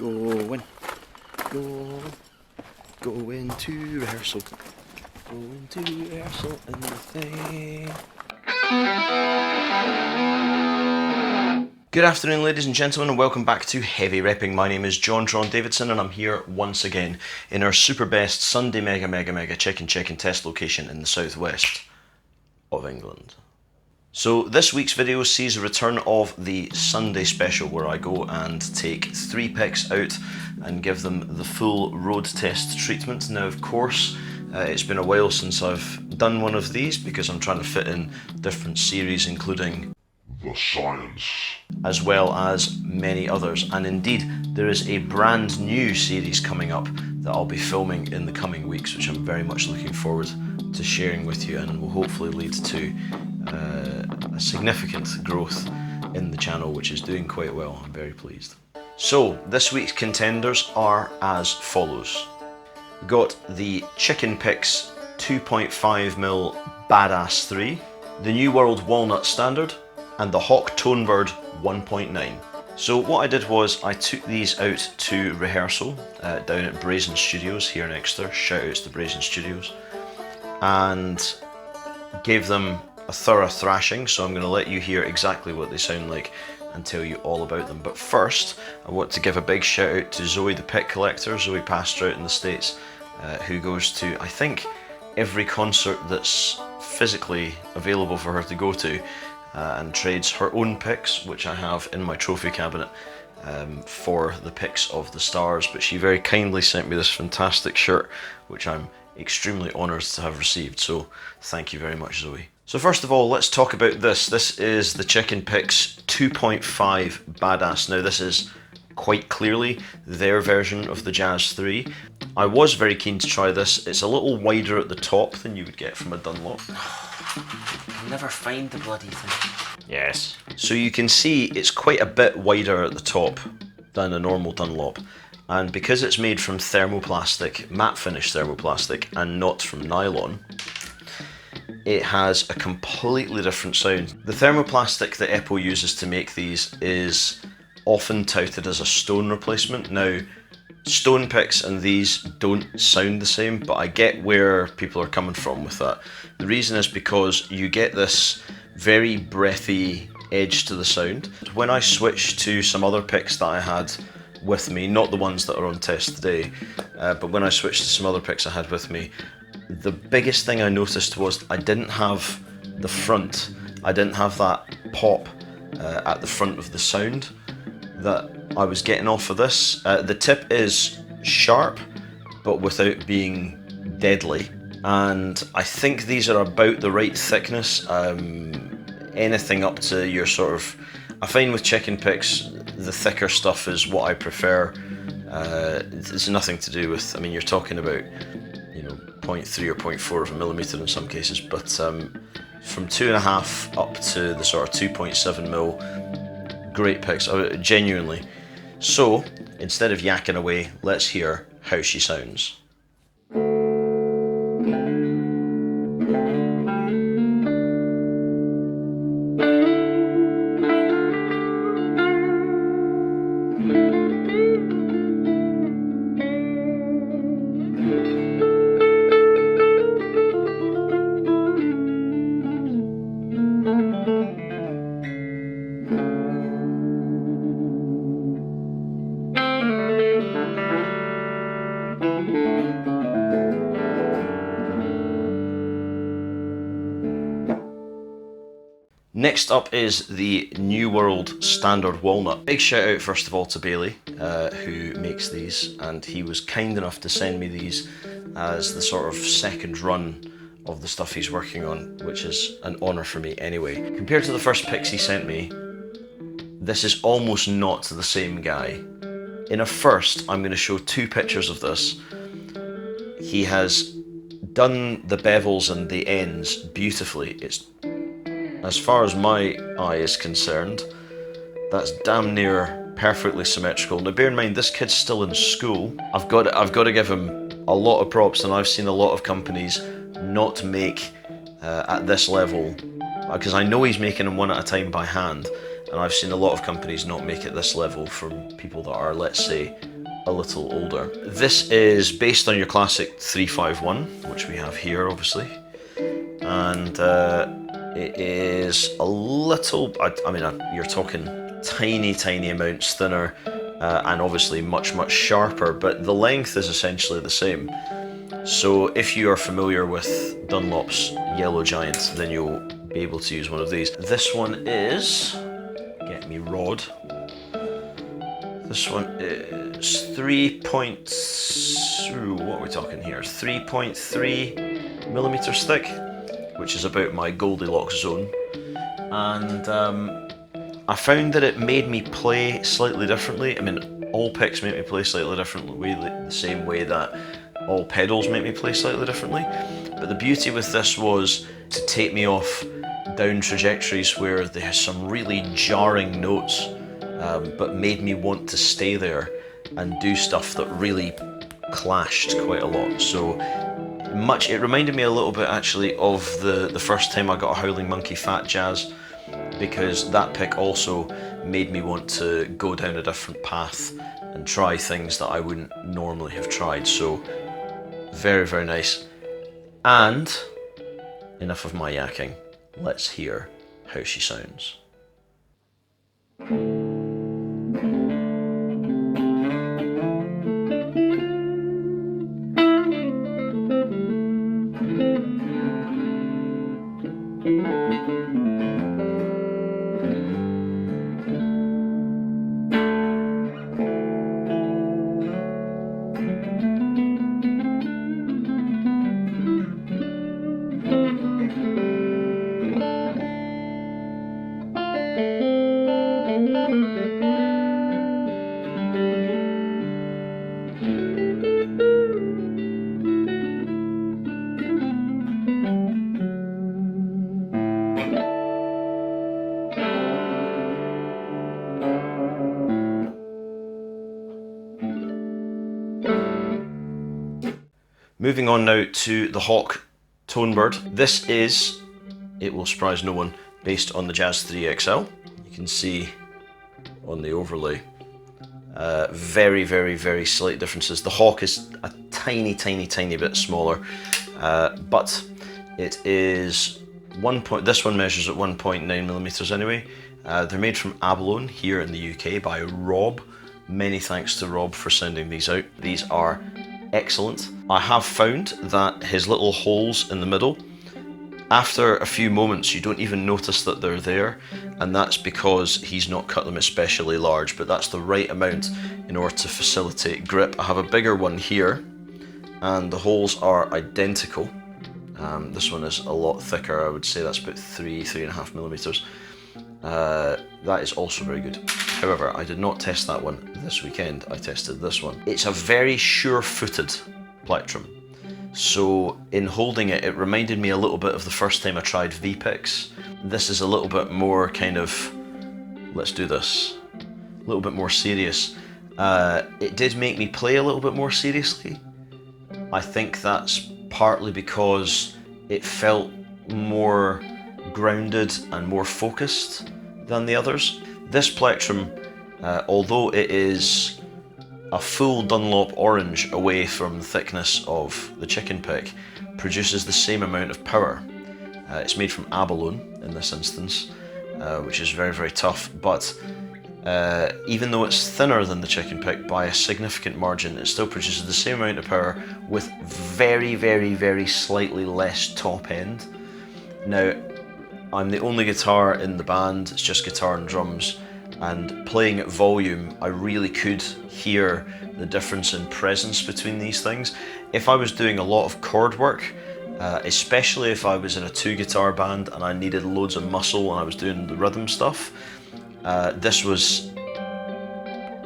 Going to rehearsal. Going to rehearsal and the thing. Good afternoon, ladies and gentlemen, and welcome back to Heavy Repping. My name is John TRON Davidson, and I'm here once again in our super best Sunday mega chicken test location in the southwest of England. So this week's video sees the return of the Sunday special, where I go and take 3 picks out and give them the full road test treatment. Now, of course, it's been a while since I've done one of these because I'm trying to fit in different series, including the science, as well as many others. And indeed, there is a brand new series coming up that I'll be filming in the coming weeks, which I'm very much looking forward to sharing with you, and will hopefully lead to a significant growth in the channel, which is doing quite well. I'm very pleased. So this week's contenders are as follows. We've got the Chicken Picks 2.5mm Badazz III, the new World Walnut Standard, and the Hawk Tonebird 1.9. So what I did was I took these out to rehearsal down at Brazen Studios here in Exeter. Shout outs to Brazen Studios. And gave them a thorough thrashing, so I'm going to let you hear exactly what they sound like and tell you all about them. But first, I want to give a big shout out to Zoe the Pick Collector, Zoe Pastor out in the States, who goes to, I think, every concert that's physically available for her to go to, and trades her own picks, which I have in my trophy cabinet, for the picks of the stars. But she very kindly sent me this fantastic shirt, which I'm extremely honoured to have received, so thank you very much, Zoe. So first of all, let's talk about this. This is the Chicken Picks 2.5 Badazz. Now this is quite clearly their version of the Jazz 3. I was very keen to try this. It's a little wider at the top than you would get from a Dunlop. I can never find the bloody thing. Yes. So you can see it's quite a bit wider at the top than a normal Dunlop. And because it's made from thermoplastic, matte finish thermoplastic, and not from nylon, it has a completely different sound. The thermoplastic that Apple uses to make these is often touted as a stone replacement. Now, stone picks and these don't sound the same, but I get where people are coming from with that. The reason is because you get this very breathy edge to the sound. When I switched to some other picks that I had with me, not the ones that are on test today, but when I switched to some other picks I had with me, the biggest thing I noticed was I didn't have the front. I didn't have that pop at the front of the sound that I was getting off of this. The tip is sharp, but without being deadly. And I think these are about the right thickness. Anything up to your sort of... I find with Chicken Picks, the thicker stuff is what I prefer. It's nothing to do with... I mean, you're talking about, you know, 0.3 or 0.4 of a millimetre in some cases, but from 2.5 up to the sort of 2.7mm, great picks, genuinely. So, instead of yakking away, let's hear how she sounds. Next up is the New World Standard Walnut. Big shout out first of all to Bailey, who makes these, and he was kind enough to send me these as the sort of second run of the stuff he's working on, which is an honour for me anyway. Compared to the first picks he sent me, this is almost not the same guy. In a first, I'm going to show 2 pictures of this. He has done the bevels and the ends beautifully. It's, as far as my eye is concerned, that's damn near perfectly symmetrical. Now bear in mind, this kid's still in school. I've got to give him a lot of props, and I've seen a lot of companies not make at this level, because I know he's making them one at a time by hand, and I've seen a lot of companies not make it this level from people that are, let's say, a little older. This is based on your classic 351, which we have here obviously, and it is a little, I mean, you're talking tiny amounts thinner, and obviously much sharper, but the length is essentially the same. So if you are familiar with Dunlop's Yellow Giant, then you'll be able to use one of these. This one is, get me rod, this one is 3.3 millimeters thick, which is about my Goldilocks zone. And I found that it made me play slightly differently. I mean, all picks make me play slightly differently, the same way that all pedals make me play slightly differently. But the beauty with this was to take me off down trajectories where they had some really jarring notes, but made me want to stay there and do stuff that really clashed quite a lot. So it reminded me a little bit actually of the first time I got a Howling Monkey Fat Jazz, because that pick also made me want to go down a different path and try things that I wouldn't normally have tried. So very nice. And enough of my yakking, let's hear how she sounds. Moving on now to the Hawk Tonebird. This is, it will surprise no one, based on the Jazz 3 XL. You can see on the overlay very slight differences. The Hawk is a tiny bit smaller, but it is this one measures at 1.9 millimeters anyway. They're made from abalone here in the UK by Rob. Many thanks to Rob for sending these out. These are excellent. I have found that his little holes in the middle, after a few moments you don't even notice that they're there, and that's because he's not cut them especially large, but that's the right amount in order to facilitate grip. I have a bigger one here and the holes are identical. This one is a lot thicker. I would say that's about 3.5 millimeters. That is also very good. However, I did not test that one this weekend. I tested this one. It's a very sure-footed plectrum. So in holding it, it reminded me a little bit of the first time I tried V-Picks. This is a little bit more kind of, let's do this, a little bit more serious. It did make me play a little bit more seriously. I think that's partly because it felt more grounded and more focused than the others. This plectrum, although it is a full Dunlop orange away from the thickness of the Chicken Pick, produces the same amount of power. It's made from abalone in this instance, which is very tough, but even though it's thinner than the Chicken Pick by a significant margin, it still produces the same amount of power with very slightly less top end. Now, I'm the only guitar in the band, it's just guitar and drums, and playing at volume, I really could hear the difference in presence between these things. If I was doing a lot of chord work, especially if I was in a two guitar band and I needed loads of muscle and I was doing the rhythm stuff, this was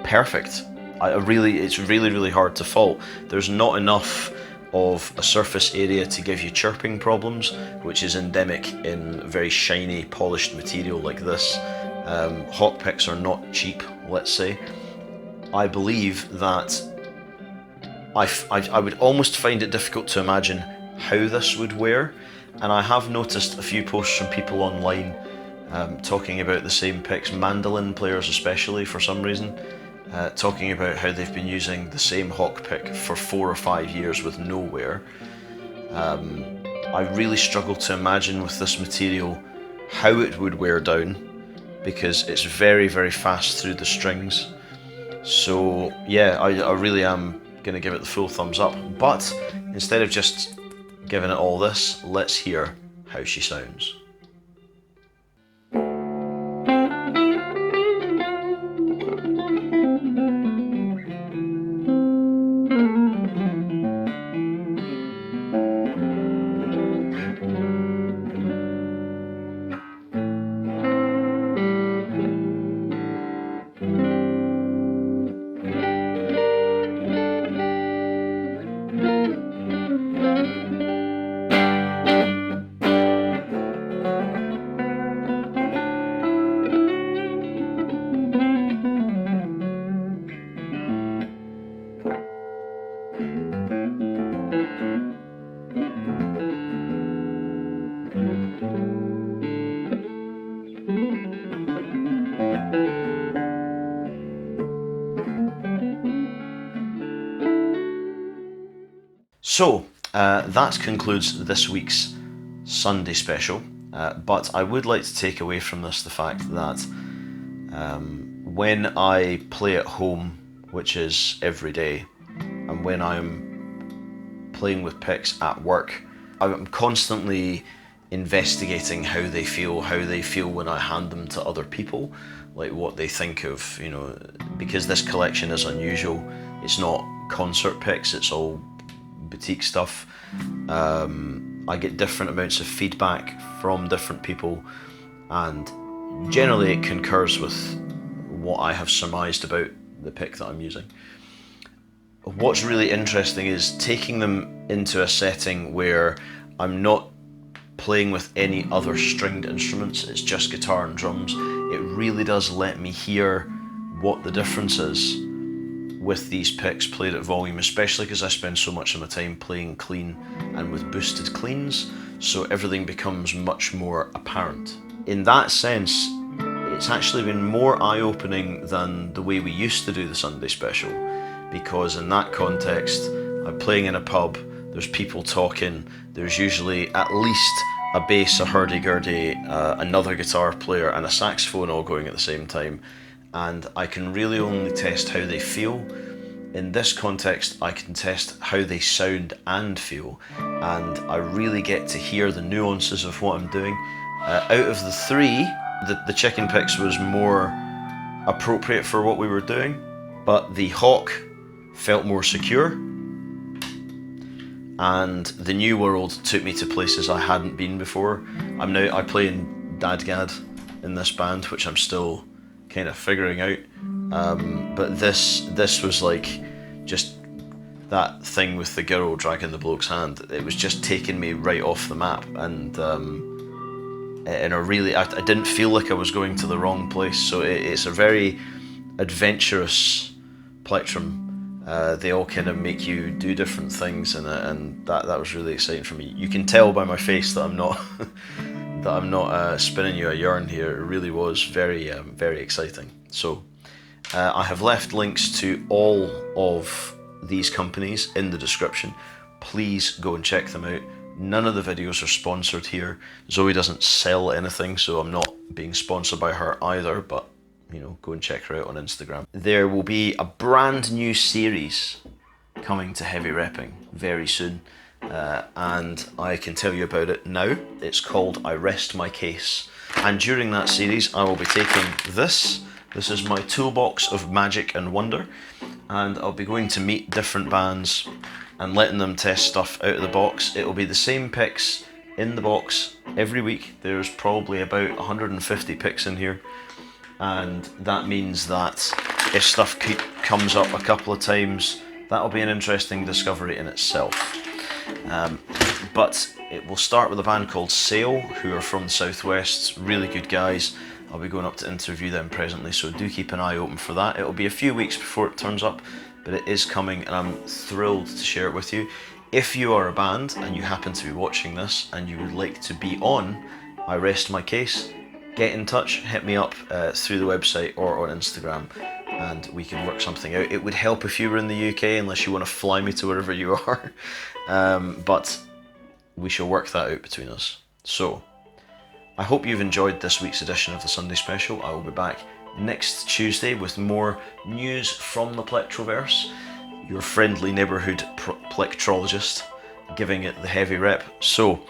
perfect. It's really hard to fault. There's not enough of a surface area to give you chirping problems, which is endemic in very shiny, polished material like this. Hawk picks are not cheap, let's say. I believe that I would almost find it difficult to imagine how this would wear, and I have noticed a few posts from people online talking about the same picks, mandolin players especially for some reason, talking about how they've been using the same Hawk pick for 4 or 5 years with no wear. I really struggle to imagine with this material how it would wear down, because it's very, very fast through the strings. So yeah, I really am going to give it the full thumbs up, but instead of just giving it all this, let's hear how she sounds. So that concludes this week's Sunday special, but I would like to take away from this the fact that when I play at home, which is every day, and when I'm playing with picks at work, I'm constantly investigating how they feel when I hand them to other people, like what they think of, you know, because this collection is unusual. It's not concert picks, it's all boutique stuff. I get different amounts of feedback from different people, and generally it concurs with what I have surmised about the pick that I'm using. What's really interesting is taking them into a setting where I'm not playing with any other stringed instruments, it's just guitar and drums. It really does let me hear what the difference is with these picks played at volume, especially because I spend so much of my time playing clean and with boosted cleans, so everything becomes much more apparent. In that sense, it's actually been more eye-opening than the way we used to do the Sunday special, because in that context, I'm playing in a pub, there's people talking, there's usually at least a bass, a hurdy-gurdy, another guitar player and a saxophone all going at the same time, and I can really only test how they feel. In this context, I can test how they sound and feel, and I really get to hear the nuances of what I'm doing. Out of the three, the Chicken Picks was more appropriate for what we were doing, but the Hawk felt more secure, and the New World took me to places I hadn't been before. I play in Dadgad in this band, which I'm still kind of figuring out, but this was like just that thing with the girl dragging the bloke's hand. It was just taking me right off the map, and in a really, I didn't feel like I was going to the wrong place. So it's a very adventurous plectrum. They all kind of make you do different things, and that was really exciting for me. You can tell by my face that I'm not that I'm not spinning you a yarn here. It really was very very exciting. So I have left links to all of these companies in the description. Please go and check them out. None of the videos are sponsored here. Zoe doesn't sell anything, so I'm not being sponsored by her either, but you know, go and check her out on Instagram. There will be a brand new series coming to Heavy Repping very soon, and I can tell you about it now. It's called I Rest My Case, and during that series I will be taking this is my toolbox of magic and wonder, and I'll be going to meet different bands and letting them test stuff out of the box. It will be the same picks in the box every week. There's probably about 150 picks in here, and that means that if stuff comes up a couple of times, that'll be an interesting discovery in itself. But it will start with a band called Sail, who are from the Southwest, really good guys. I'll be going up to interview them presently, so do keep an eye open for that. It'll be a few weeks before it turns up, but it is coming, and I'm thrilled to share it with you. If you are a band and you happen to be watching this and you would like to be on I Rest My Case, get in touch, hit me up through the website or on Instagram. and we can work something out. It would help if you were in the UK, unless you want to fly me to wherever you are. But we shall work that out between us. So, I hope you've enjoyed this week's edition of the Sunday Special. I will be back next Tuesday with more news from the Plectroverse. Your friendly neighbourhood plectrologist, giving it the heavy rep. So,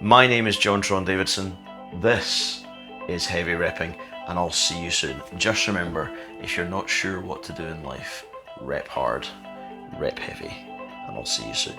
my name is TRON Davidson. This is Heavy Repping, and I'll see you soon. Just remember, if you're not sure what to do in life, rep hard, rep heavy, and I'll see you soon.